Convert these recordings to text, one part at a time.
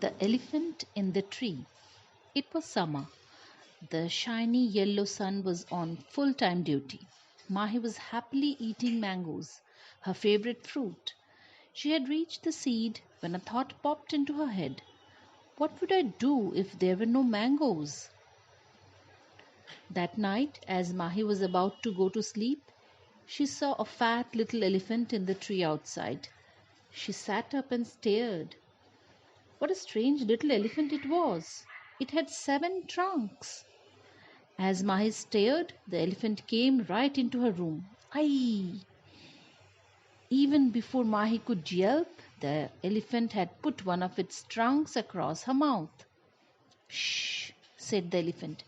The elephant in the tree. It was summer. The shiny yellow sun was on full time duty. Mahi was happily eating mangoes, her favorite fruit. She had reached the seed when a thought popped into her head. What would I do if there were no mangoes? That night, as Mahi was about to go to sleep, she saw a fat little elephant in the tree outside. She sat up and stared. What a strange little elephant it was! It had 7 trunks. As Mahi stared, the elephant came right into her room. Aye! Even before Mahi could yelp, the elephant had put one of its trunks across her mouth. Shh, said the elephant.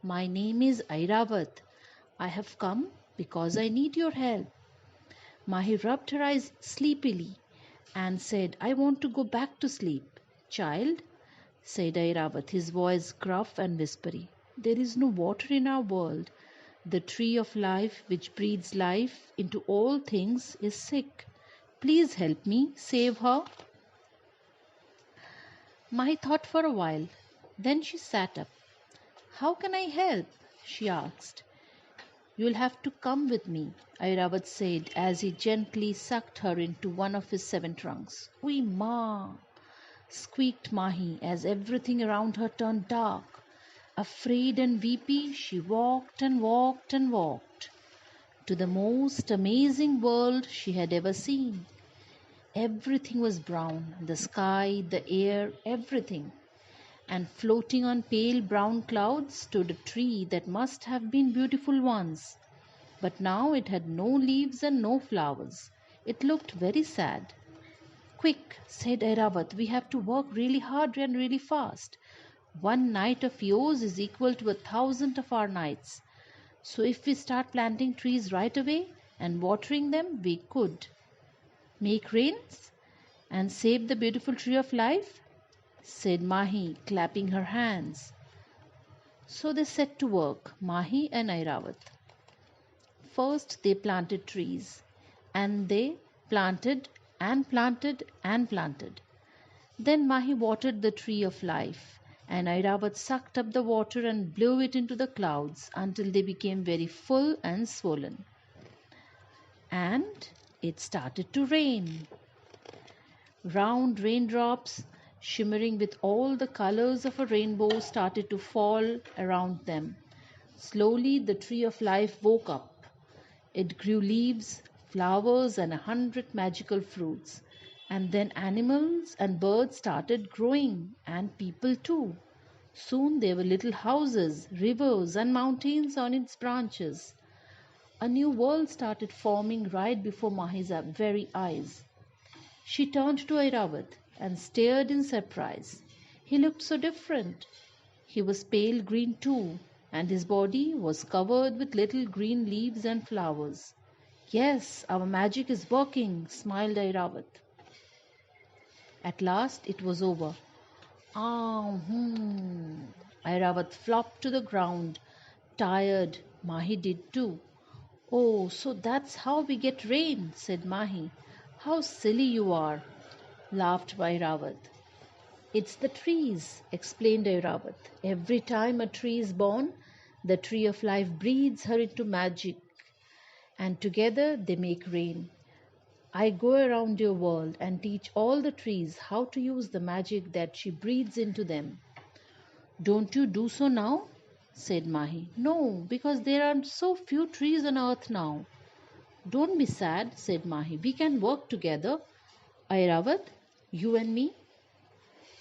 My name is Airavat. I have come because I need your help. Mahi rubbed her eyes sleepily and said, I want to go back to sleep. Child, said Airavat, his voice gruff and whispery, there is no water in our world. The tree of life, which breathes life into all things, is sick. Please help me, save her. Mahi thought for a while. Then she sat up. How can I help? She asked. You'll have to come with me, Airavat said as he gently sucked her into one of his 7 trunks. Wee ma! Squeaked Mahi as everything around her turned dark. Afraid and weepy, she walked and walked and walked to the most amazing world she had ever seen. Everything was brown, the sky, the air, everything. And floating on pale brown clouds stood a tree that must have been beautiful once. But now it had no leaves and no flowers. It looked very sad. Quick, said Airavat, we have to work really hard and really fast. One night of yours is equal to 1,000 of our nights. So if we start planting trees right away and watering them, we could make rains and save the beautiful tree of life, said Mahi, clapping her hands. So they set to work, Mahi and Airavat. First they planted trees, and they planted and planted and planted. Then Mahi watered the tree of life, and Airavat sucked up the water and blew it into the clouds until they became very full and swollen. And it started to rain. Round raindrops, shimmering with all the colors of a rainbow, started to fall around them. Slowly the tree of life woke up. It grew leaves, flowers, and 100 magical fruits. And then animals and birds started growing, and people too. Soon there were little houses, rivers, and mountains on its branches. A new world started forming right before Mahi's very eyes. She turned to Airavat and stared in surprise. He looked so different. He was pale green too, and his body was covered with little green leaves and flowers. Yes, our magic is working, smiled Airavat. At last it was over. Airavat flopped to the ground, tired. Mahi did too. Oh, so that's how we get rain, said Mahi. How silly you are, laughed Airavat. It's the trees, explained Airavat. Every time a tree is born, the tree of life breathes her into magic, and together they make rain. I go around your world and teach all the trees how to use the magic that she breathes into them. Don't you do so now? Said Mahi. No, because there are so few trees on earth now. Don't be sad, said Mahi. We can work together. Airavat, you and me.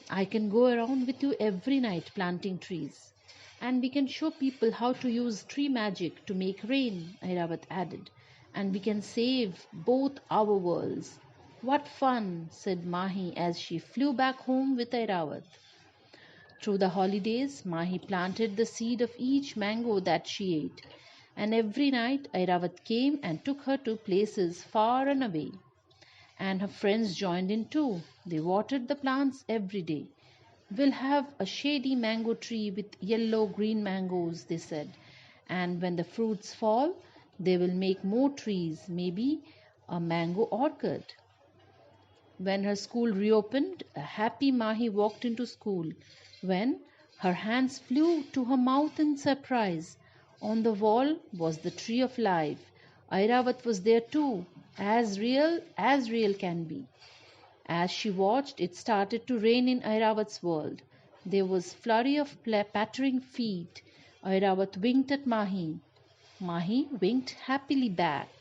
I can go around with you every night planting trees. And we can show people how to use tree magic to make rain, Airavat added. And we can save both our worlds. What fun, said Mahi as she flew back home with Airavat. Through the holidays, Mahi planted the seed of each mango that she ate. And every night Airavat came and took her to places far and away. And her friends joined in too. They watered the plants every day. We'll have a shady mango tree with yellow-green mangoes, they said. And when the fruits fall, they will make more trees, maybe a mango orchard. When her school reopened, a happy Mahi walked into school. When her hands flew to her mouth in surprise, on the wall was the tree of life. Airavat was there too, as real can be. As she watched, it started to rain in Airavat's world. There was flurry of pattering feet. Airavat winked at Mahi. Mahi winked happily back.